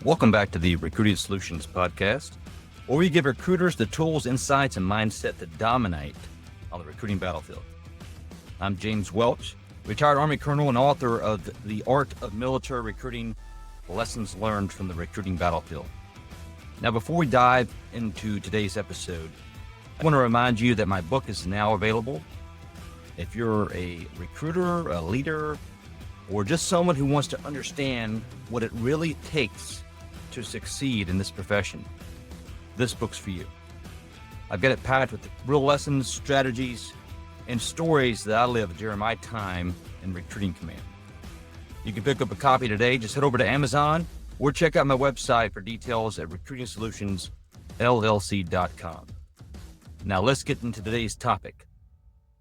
Welcome back to the Recruiting Solutions Podcast, where we give recruiters the tools, insights, and mindset to dominate on the recruiting battlefield. I'm James Welch, retired Army Colonel and author of The Art of Military Recruiting, Lessons Learned from the Recruiting Battlefield. Now, before we dive into today's episode, I want to remind you that my book is now available. If you're a recruiter, a leader, or just someone who wants to understand what it really takes to succeed in this profession, this book's for you. I've got it packed with real lessons, strategies, and stories that I lived during my time in recruiting command. You can pick up a copy today. Just head over to Amazon or check out my website for details at recruitingsolutionsllc.com. Now let's get into today's topic.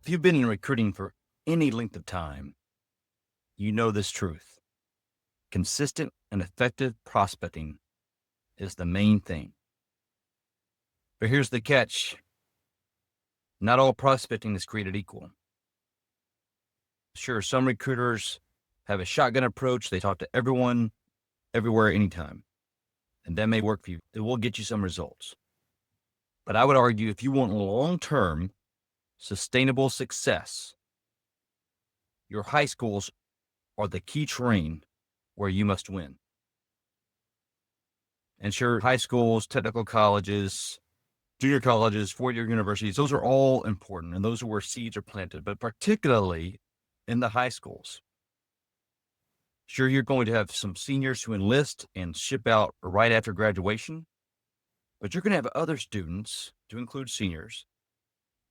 If you've been in recruiting for any length of time, you know this truth. Consistent and effective prospecting is the main thing. But here's the catch. Not all prospecting is created equal. Sure, some recruiters have a shotgun approach. They talk to everyone, everywhere, anytime. And that may work for you. It will get you some results. But I would argue if you want long-term, sustainable success, your high schools are the key terrain where you must win. And sure, high schools, technical colleges, junior colleges, four-year universities, those are all important, and those are where seeds are planted, but particularly in the high schools. Sure, you're going to have some seniors who enlist and ship out right after graduation, but you're going to have other students, to include seniors,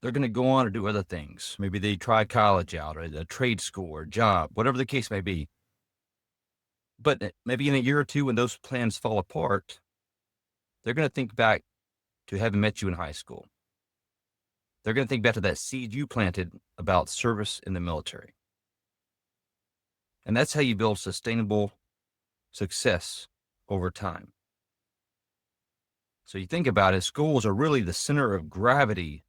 they're going to go on to do other things. Maybe they try college out, or a trade school, or job, whatever the case may be. But maybe in a year or two, when those plans fall apart, they're going to think back to having met you in high school. They're going to think back to that seed you planted about service in the military. And that's how you build sustainable success over time. So you think about it, schools are really the center of gravity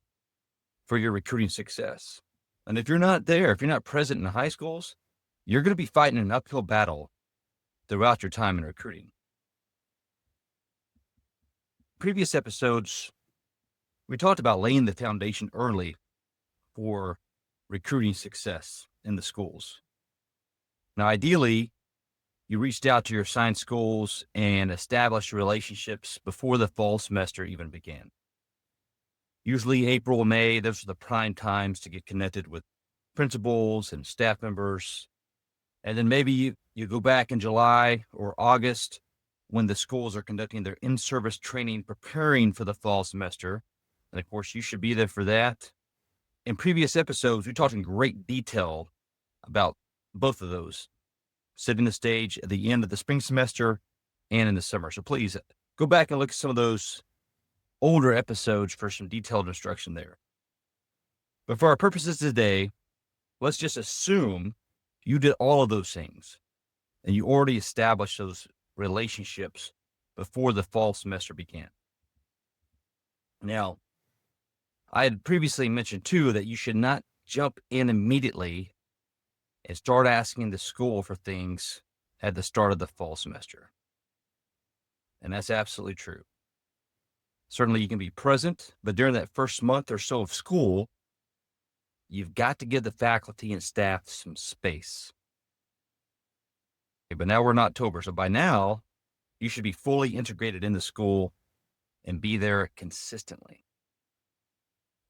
for your recruiting success. And if you're not there, if you're not present in the high schools, you're going to be fighting an uphill battle throughout your time in recruiting. Previous episodes, we talked about laying the foundation early for recruiting success in the schools. Now, ideally, you reached out to your assigned schools and established relationships before the fall semester even began. Usually April, May, those are the prime times to get connected with principals and staff members. And then maybe you go back in July or August when the schools are conducting their in-service training, preparing for the fall semester. And of course, you should be there for that. In previous episodes, we talked in great detail about both of those, setting the stage at the end of the spring semester and in the summer. So please go back and look at some of those older episodes for some detailed instruction there. But for our purposes today, let's just assume you did all of those things and you already established those relationships before the fall semester began. Now, I had previously mentioned too that you should not jump in immediately and start asking the school for things at the start of the fall semester. And that's absolutely true. Certainly you can be present, but during that first month or so of school, you've got to give the faculty and staff some space. Okay, but now we're in October, so by now, you should be fully integrated in the school and be there consistently.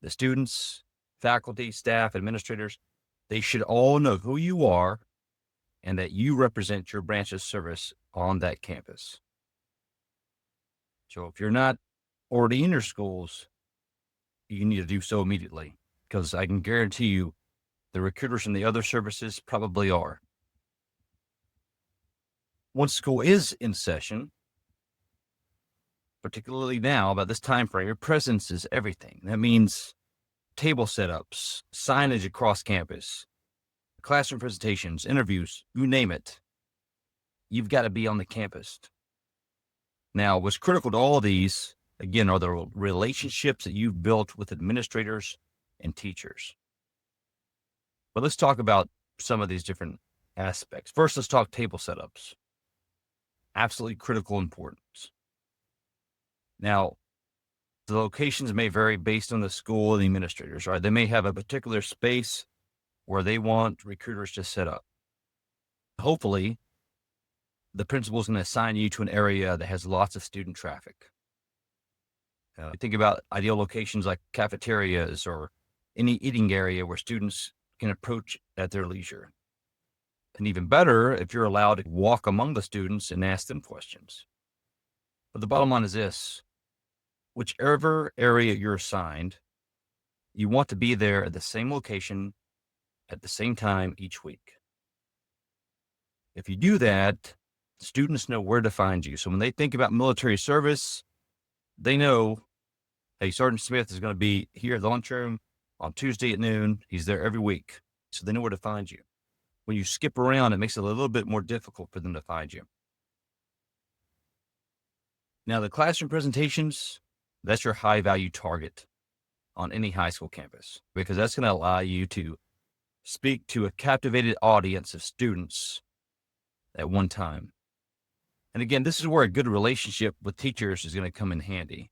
The students, faculty, staff, administrators, they should all know who you are and that you represent your branch of service on that campus. So if you're not already in your schools, you need to do so immediately, because I can guarantee you the recruiters in the other services probably are. Once school is in session, particularly now, about this time frame, your presence is everything. That means table setups, signage across campus, classroom presentations, interviews, you name it. You've got to be on the campus. Now, what's critical to all of these, again, are the relationships that you've built with administrators and teachers. But let's talk about some of these different aspects. First, let's talk table setups. absolutely critical importance. Now, the locations may vary based on the school and the administrators, right? They may have a particular space where they want recruiters to set up. Hopefully, the principal is going to assign you to an area that has lots of student traffic. Think about ideal locations like cafeterias or any eating area where students can approach at their leisure. And even better, if you're allowed to walk among the students and ask them questions. But the bottom line is this: whichever area you're assigned, you want to be there at the same location at the same time each week. If you do that, students know where to find you. So when they think about military service, they know, hey, Sergeant Smith is going to be here at the lunchroom on Tuesday at noon. He's there every week. So they know where to find you. When you skip around, it makes it a little bit more difficult for them to find you. Now, the classroom presentations, that's your high value target on any high school campus, because that's going to allow you to speak to a captivated audience of students at one time. And again, this is where a good relationship with teachers is going to come in handy.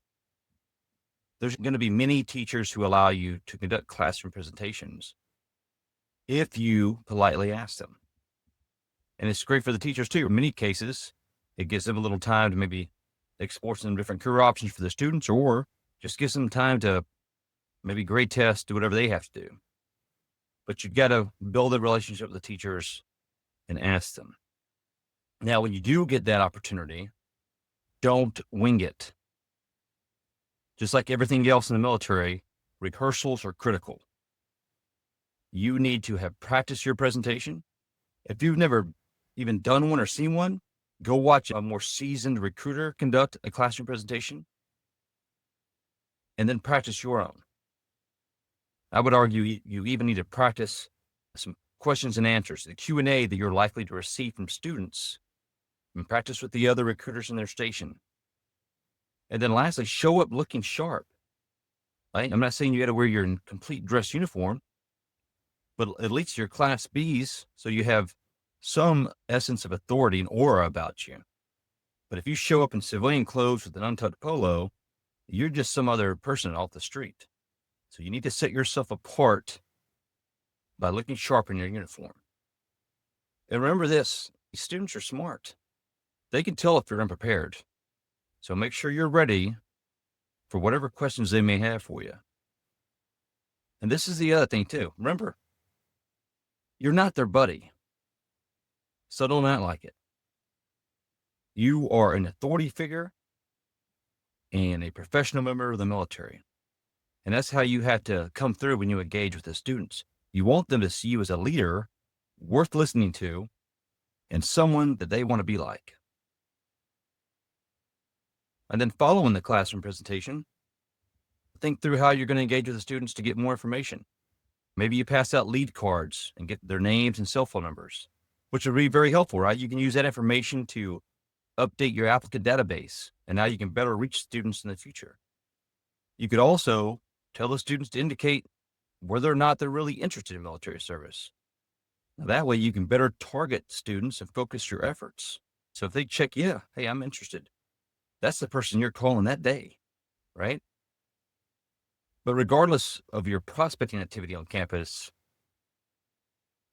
There's going to be many teachers who allow you to conduct classroom presentations if you politely ask them. And it's great for the teachers too. In many cases, it gives them a little time to maybe explore some different career options for the students, or just gives them time to maybe grade test, do whatever they have to do. But you got to build a relationship with the teachers and ask them. Now, when you do get that opportunity, don't wing it. Just like everything else in the military, rehearsals are critical. You need to have practiced your presentation. If you've never even done one or seen one, go watch a more seasoned recruiter conduct a classroom presentation, and then practice your own. I would argue you even need to practice some questions and answers, the Q&A that you're likely to receive from students, and practice with the other recruiters in their station. And then lastly, show up looking sharp. Right? I'm not saying you got to wear your complete dress uniform, but at least your Class Bs, so you have some essence of authority and aura about you. But if you show up in civilian clothes with an untucked polo, you're just some other person off the street. So you need to set yourself apart by looking sharp in your uniform. And remember this, these students are smart. They can tell if you're unprepared. So make sure you're ready for whatever questions they may have for you. And this is the other thing too. Remember, you're not their buddy. So don't act like it. You are an authority figure and a professional member of the military. And that's how you have to come through when you engage with the students. You want them to see you as a leader worth listening to and someone that they want to be like. And then following the classroom presentation, think through how you're going to engage with the students to get more information. Maybe you pass out lead cards and get their names and cell phone numbers, which would be very helpful, right? You can use that information to update your applicant database, and now you can better reach students in the future. You could also tell the students to indicate whether or not they're really interested in military service. Now, that way you can better target students and focus your efforts. So if they check, yeah, hey, I'm interested, that's the person you're calling that day, right? But regardless of your prospecting activity on campus,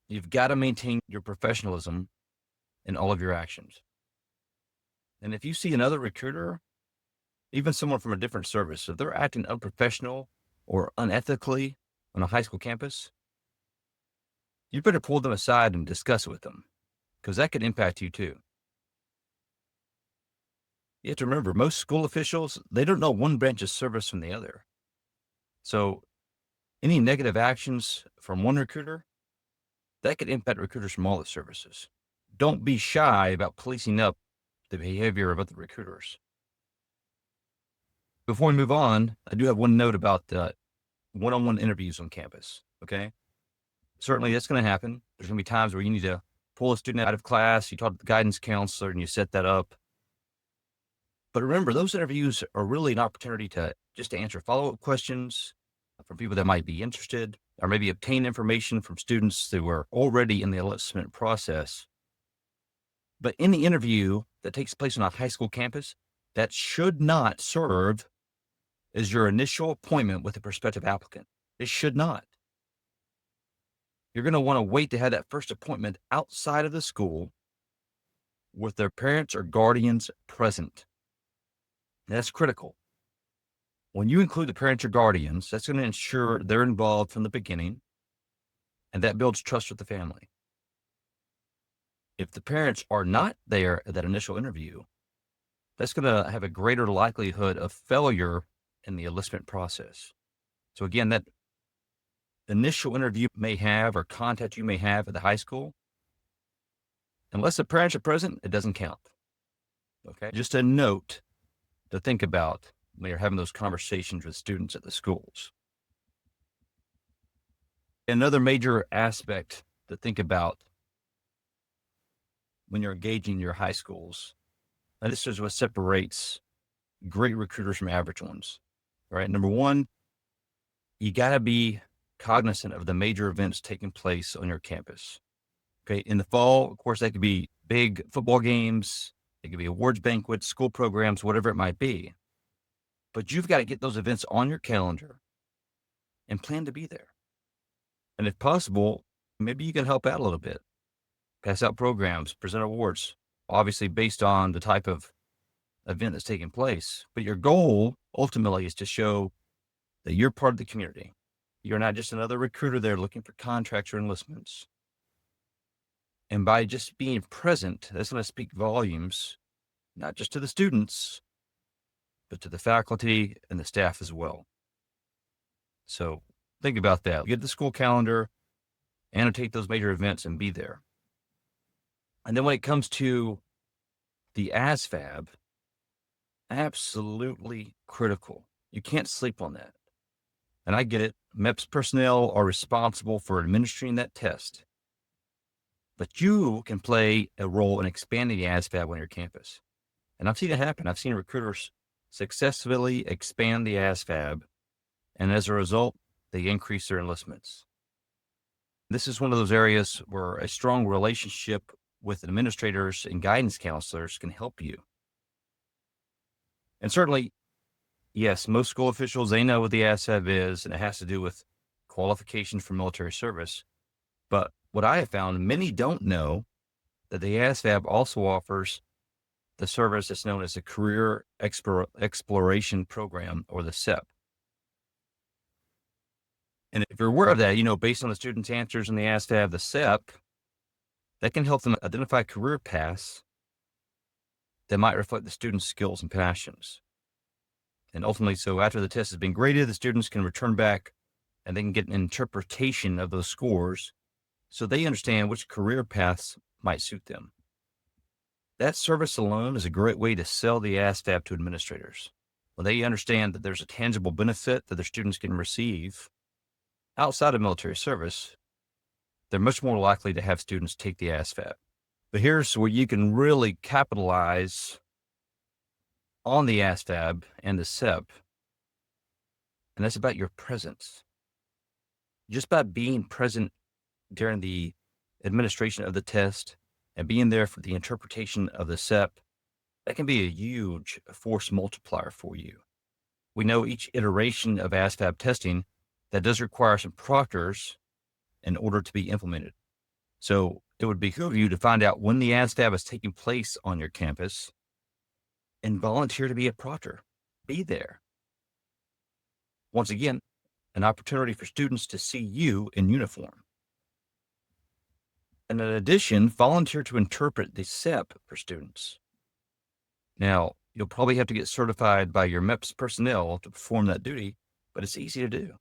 you've got to maintain your professionalism in all of your actions. And if you see another recruiter, even someone from a different service, if they're acting unprofessional or unethically on a high school campus, you better pull them aside and discuss it with them, because that could impact you too. You have to remember, most school officials, they don't know one branch's service from the other. So any negative actions from one recruiter, that could impact recruiters from all the services. Don't be shy about policing up the behavior of other recruiters. Before we move on, I do have one note about one-on-one interviews on campus, okay? Certainly that's going to happen. There's going to be times where you need to pull a student out of class, you talk to the guidance counselor, and you set that up. But remember, those interviews are really an opportunity to just answer follow-up questions from people that might be interested, or maybe obtain information from students who are already in the enlistment process. But in the interview that takes place on a high school campus, that should not serve as your initial appointment with a prospective applicant. It should not. You're going to want to wait to have that first appointment outside of the school with their parents or guardians present. That's critical. When you include the parents or guardians, that's going to ensure they're involved from the beginning, and that builds trust with the family. If the parents are not there at that initial interview, that's going to have a greater likelihood of failure in the enlistment process. So again, that initial interview may have or contact you may have at the high school, unless the parents are present, it doesn't count. Okay. Just a note to think about when you're having those conversations with students at the schools. Another major aspect to think about when you're engaging your high schools, and this is what separates great recruiters from average ones, right? Number one, you got to be cognizant of the major events taking place on your campus. Okay. In the fall, of course, that could be big football games. It could be awards banquets, school programs, whatever it might be. But you've got to get those events on your calendar and plan to be there. And if possible, maybe you can help out a little bit, pass out programs, present awards, obviously based on the type of event that's taking place. But your goal ultimately is to show that you're part of the community. You're not just another recruiter there looking for contracts or enlistments. And by just being present, that's going to speak volumes, not just to the students, but to the faculty and the staff as well. So think about that. Get the school calendar, annotate those major events, and be there. And then when it comes to the ASVAB, absolutely critical. You can't sleep on that. And I get it. MEPS personnel are responsible for administering that test. But you can play a role in expanding the ASVAB on your campus. And I've seen it happen. I've seen recruiters successfully expand the ASVAB, and as a result, they increase their enlistments. This is one of those areas where a strong relationship with administrators and guidance counselors can help you. And certainly, yes, most school officials, they know what the ASVAB is, and it has to do with qualification for military service. But what I have found, many don't know that the ASVAB also offers the service that's known as the Career Exploration Program, or the CEP. And if you're aware of that, based on the students' answers in the ASVAB, the CEP, that can help them identify career paths that might reflect the students' skills and passions. And ultimately, so after the test has been graded, the students can return back and they can get an interpretation of those scores so they understand which career paths might suit them. That service alone is a great way to sell the ASVAB to administrators. When they understand that there's a tangible benefit that their students can receive outside of military service, they're much more likely to have students take the ASVAB. But here's where you can really capitalize on the ASVAB and the CEP, and that's about your presence. Just by being present during the administration of the test and being there for the interpretation of the CEP, that can be a huge force multiplier for you. We know each iteration of ASVAB testing that does require some proctors in order to be implemented. So it would behoove you to find out when the ASVAB is taking place on your campus and volunteer to be a proctor. Be there. Once again, an opportunity for students to see you in uniform. And in addition, volunteer to interpret the CEP for students. Now, you'll probably have to get certified by your MEPS personnel to perform that duty, but it's easy to do,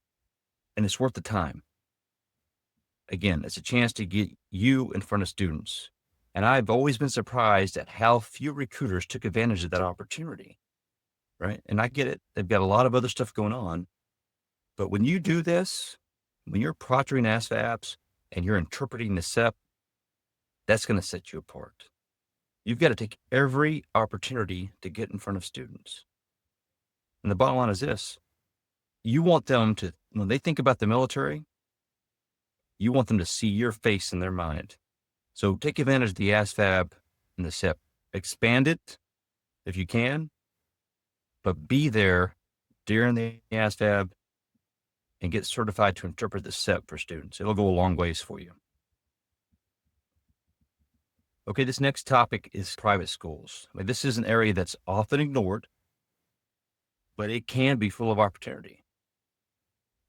and it's worth the time. Again, it's a chance to get you in front of students. And I've always been surprised at how few recruiters took advantage of that opportunity, right? And I get it. They've got a lot of other stuff going on. But when you do this, when you're proctoring ASVABs and you're interpreting the CEP, that's going to set you apart. You've got to take every opportunity to get in front of students. And the bottom line is this. You want them to, when they think about the military, you want them to see your face in their mind. So take advantage of the ASVAB in the SEP. Expand it if you can, but be there during the ASVAB and get certified to interpret the SEP for students. It'll go a long ways for you. Okay, this next topic is private schools. I mean, this is an area that's often ignored, but it can be full of opportunity.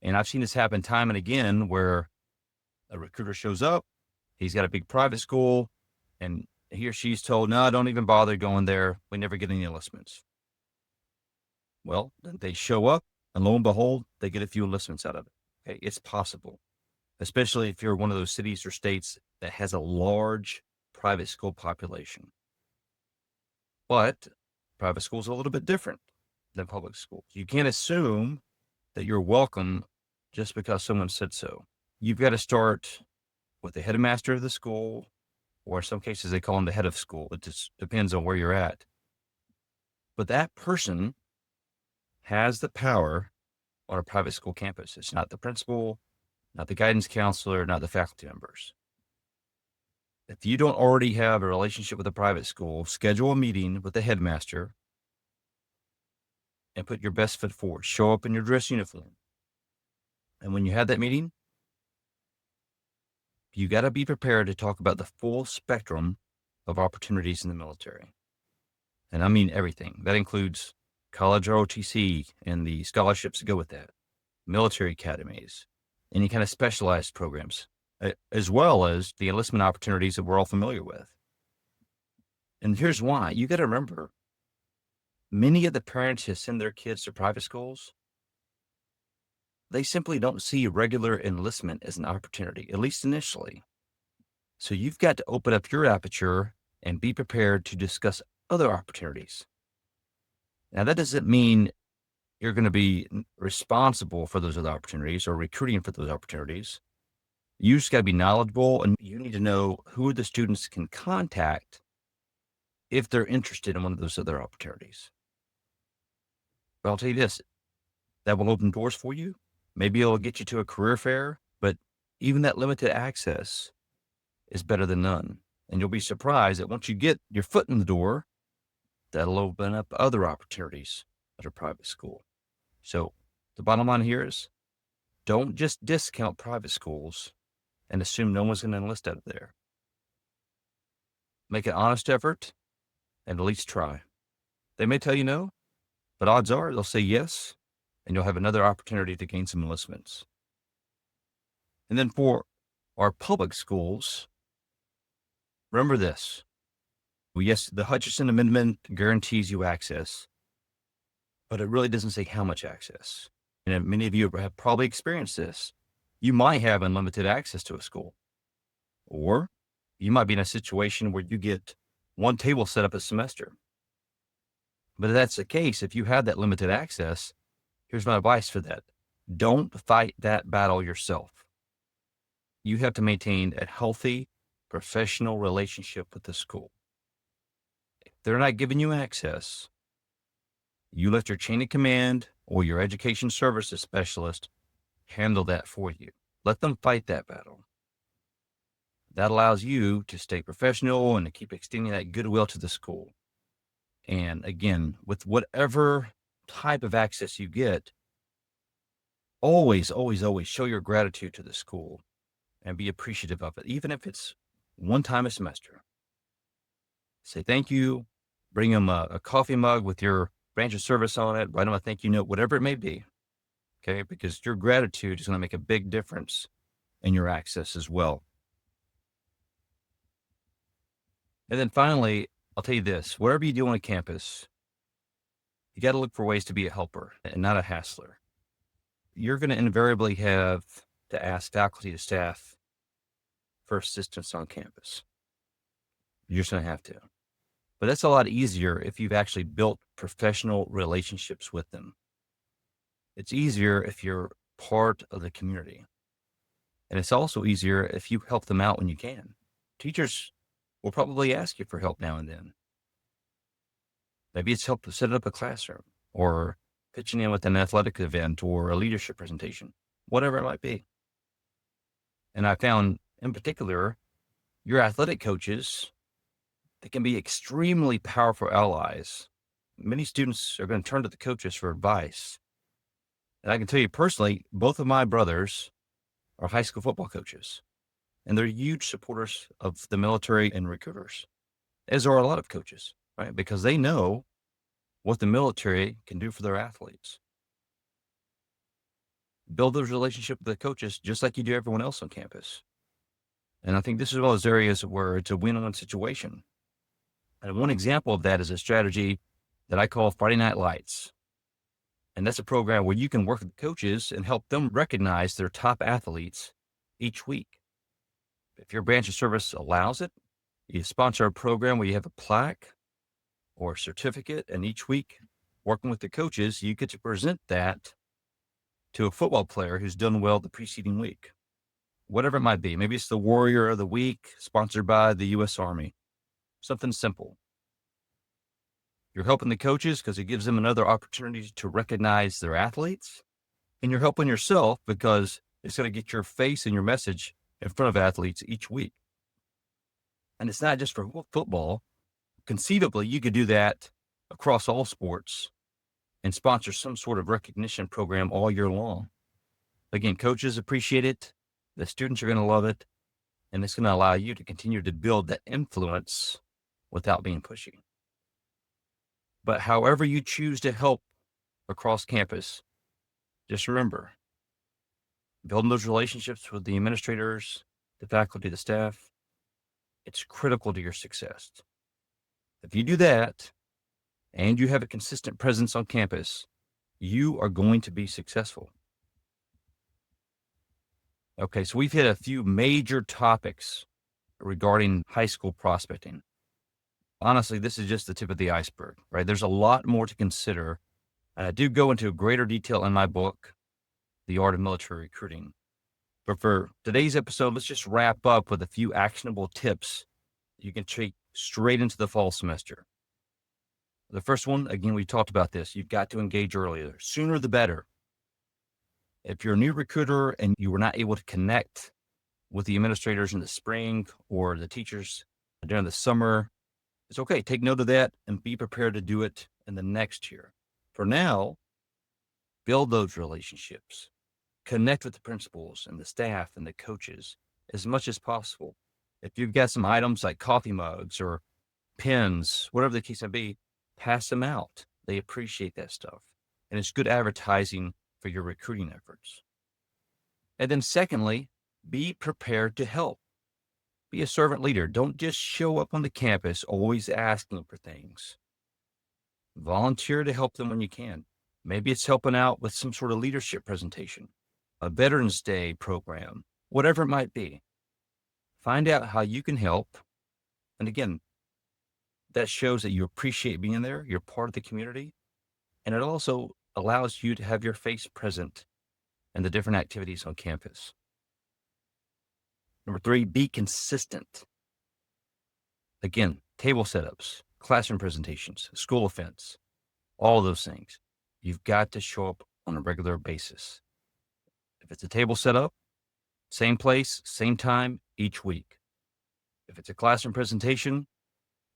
And I've seen this happen time and again where a recruiter shows up, he's got a big private school, and he or she's told, no, don't even bother going there. We never get any enlistments. Well, then they show up, and lo and behold, they get a few enlistments out of it. Okay, it's possible, especially if you're one of those cities or states that has a large private school population. But private schools are a little bit different than public schools. You can't assume that you're welcome just because someone said so. You've got to start with the headmaster of the school, or in some cases they call him the head of school. It just depends on where you're at. But that person has the power on a private school campus. It's not the principal, not the guidance counselor, not the faculty members. If you don't already have a relationship with a private school, schedule a meeting with the headmaster and put your best foot forward. Show up in your dress uniform. And when you have that meeting, you got to be prepared to talk about the full spectrum of opportunities in the military. And I mean everything. That includes college ROTC and the scholarships that go with that, military academies, any kind of specialized programs, as well as the enlistment opportunities that we're all familiar with. And here's why. You got to remember, many of the parents who send their kids to private schools, they simply don't see regular enlistment as an opportunity, at least initially. So you've got to open up your aperture and be prepared to discuss other opportunities. Now, that doesn't mean you're going to be responsible for those other opportunities or recruiting for those opportunities. You just got to be knowledgeable, and you need to know who the students can contact if they're interested in one of those other opportunities. But I'll tell you this, that will open doors for you. Maybe it'll get you to a career fair, but even that limited access is better than none. And you'll be surprised that once you get your foot in the door, that'll open up other opportunities at a private school. So the bottom line here is, don't just discount private schools and assume no one's going to enlist out of there. Make an honest effort and at least try. They may tell you no, but odds are they'll say yes, and you'll have another opportunity to gain some enlistments. And then for our public schools, remember this. Well, yes, the Hutchinson Amendment guarantees you access, but it really doesn't say how much access. And many of you have probably experienced this. You might have unlimited access to a school, or you might be in a situation where you get one table set up a semester. But if that's the case, if you have that limited access, here's my advice for that. Don't fight that battle yourself. You have to maintain a healthy, professional relationship with the school. If they're not giving you access, you let your chain of command or your education services specialist handle that for you. Let them fight that battle. That allows you to stay professional and to keep extending that goodwill to the school. And again, with whatever type of access you get, always, always, always show your gratitude to the school and be appreciative of it, even if it's one time a semester. Say thank you, bring them a coffee mug with your branch of service on it, write them a thank you note, whatever it may be. Okay, because your gratitude is going to make a big difference in your access as well. And then finally, I'll tell you this, whatever you do on a campus, you got to look for ways to be a helper and not a hassler. You're going to invariably have to ask faculty to staff for assistance on campus. You're just going to have to. But that's a lot easier if you've actually built professional relationships with them. It's easier if you're part of the community. And it's also easier if you help them out when you can. Teachers will probably ask you for help now and then. Maybe it's help to set up a classroom or pitching in with an athletic event or a leadership presentation, whatever it might be. And I found in particular, your athletic coaches, they can be extremely powerful allies. Many students are going to turn to the coaches for advice. And I can tell you personally, both of my brothers are high school football coaches, and they're huge supporters of the military and recruiters, as are a lot of coaches, right? Because they know what the military can do for their athletes. Build those relationships with the coaches just like you do everyone else on campus. And I think this is one of those areas where it's a win-win situation. And one example of that is a strategy that I call Friday Night Lights. And that's a program where you can work with coaches and help them recognize their top athletes each week. If your branch of service allows it, you sponsor a program where you have a plaque or a certificate, and each week, working with the coaches, you get to present that to a football player who's done well the preceding week. Whatever it might be. Maybe it's the Warrior of the Week, sponsored by the U.S. Army. Something simple. You're helping the coaches because it gives them another opportunity to recognize their athletes. And you're helping yourself because it's going to get your face and your message in front of athletes each week. And it's not just for football. Conceivably, you could do that across all sports and sponsor some sort of recognition program all year long. Again, coaches appreciate it. The students are going to love it. And it's going to allow you to continue to build that influence without being pushy. But however you choose to help across campus, just remember, building those relationships with the administrators, the faculty, the staff, it's critical to your success. If you do that and you have a consistent presence on campus, you are going to be successful. Okay, so we've hit a few major topics regarding high school prospecting. Honestly, this is just the tip of the iceberg, right? There's a lot more to consider. And I do go into greater detail in my book, The Art of Military Recruiting. But for today's episode, let's just wrap up with a few actionable tips you can take straight into the fall semester. The first one, again, we talked about this. You've got to engage earlier. Sooner the better. If you're a new recruiter and you were not able to connect with the administrators in the spring or the teachers during the summer, it's okay. Take note of that and be prepared to do it in the next year. For now, build those relationships. Connect with the principals and the staff and the coaches as much as possible. If you've got some items like coffee mugs or pens, whatever the case may be, pass them out. They appreciate that stuff. And it's good advertising for your recruiting efforts. And then secondly, be prepared to help. Be a servant leader. Don't just show up on the campus always asking for things. Volunteer to help them when you can. Maybe it's helping out with some sort of leadership presentation, a Veterans Day program, whatever it might be. Find out how you can help. And again, that shows that you appreciate being there. You're part of the community. And it also allows you to have your face present in the different activities on campus. Number 3, be consistent. Again, table setups, classroom presentations, school events, all those things. You've got to show up on a regular basis. If it's a table setup, same place, same time each week. If it's a classroom presentation,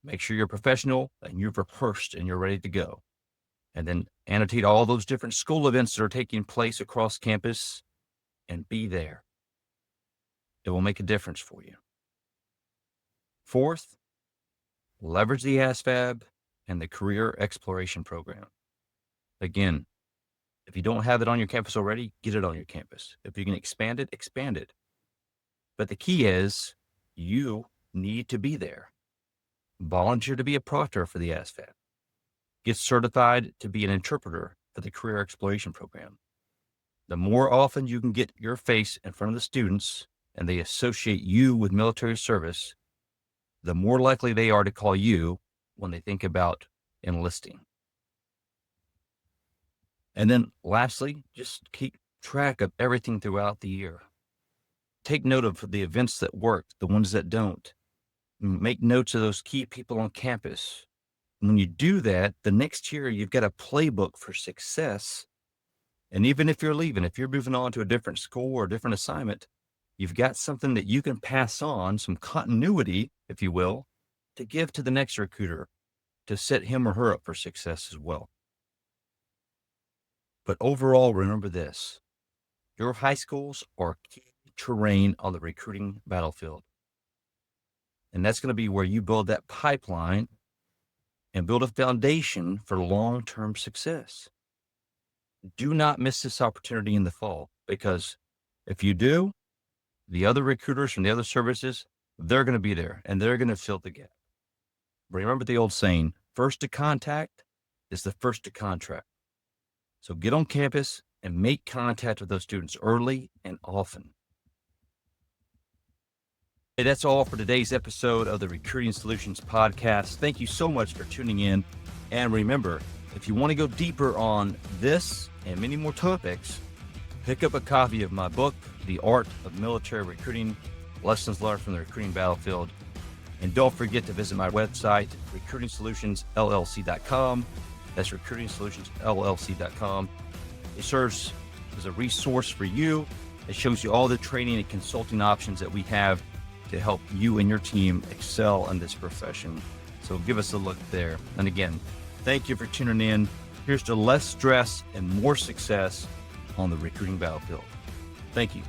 make sure you're professional and you've rehearsed and you're ready to go. And then annotate all those different school events that are taking place across campus and be there. It will make a difference for you. Fourth, leverage the ASVAB and the Career Exploration Program. Again, if you don't have it on your campus already, get it on your campus. If you can expand it, expand it. But the key is you need to be there. Volunteer to be a proctor for the ASVAB. Get certified to be an interpreter for the Career Exploration Program. The more often you can get your face in front of the students and they associate you with military service, the more likely they are to call you when they think about enlisting. And then lastly, just keep track of everything throughout the year. Take note of the events that work, the ones that don't. Make notes of those key people on campus. When you do that, the next year you've got a playbook for success. And even if you're leaving, if you're moving on to a different school or a different assignment, you've got something that you can pass on, some continuity, if you will, to give to the next recruiter to set him or her up for success as well. But overall, remember this: your high schools are key terrain on the recruiting battlefield. And that's going to be where you build that pipeline and build a foundation for long-term success. Do not miss this opportunity in the fall, because if you do, the other recruiters from the other services, they're going to be there and they're going to fill the gap. Remember the old saying, first to contact is the first to contract. So get on campus and make contact with those students early and often. Hey, that's all for today's episode of the Recruiting Solutions Podcast. Thank you so much for tuning in. And remember, if you want to go deeper on this and many more topics, pick up a copy of my book, The Art of Military Recruiting, Lessons Learned from the Recruiting Battlefield. And don't forget to visit my website, recruitingsolutionsllc.com. That's recruitingsolutionsllc.com. It serves as a resource for you. It shows you all the training and consulting options that we have to help you and your team excel in this profession. So give us a look there. And again, thank you for tuning in. Here's to less stress and more success on the recruiting battlefield. Thank you.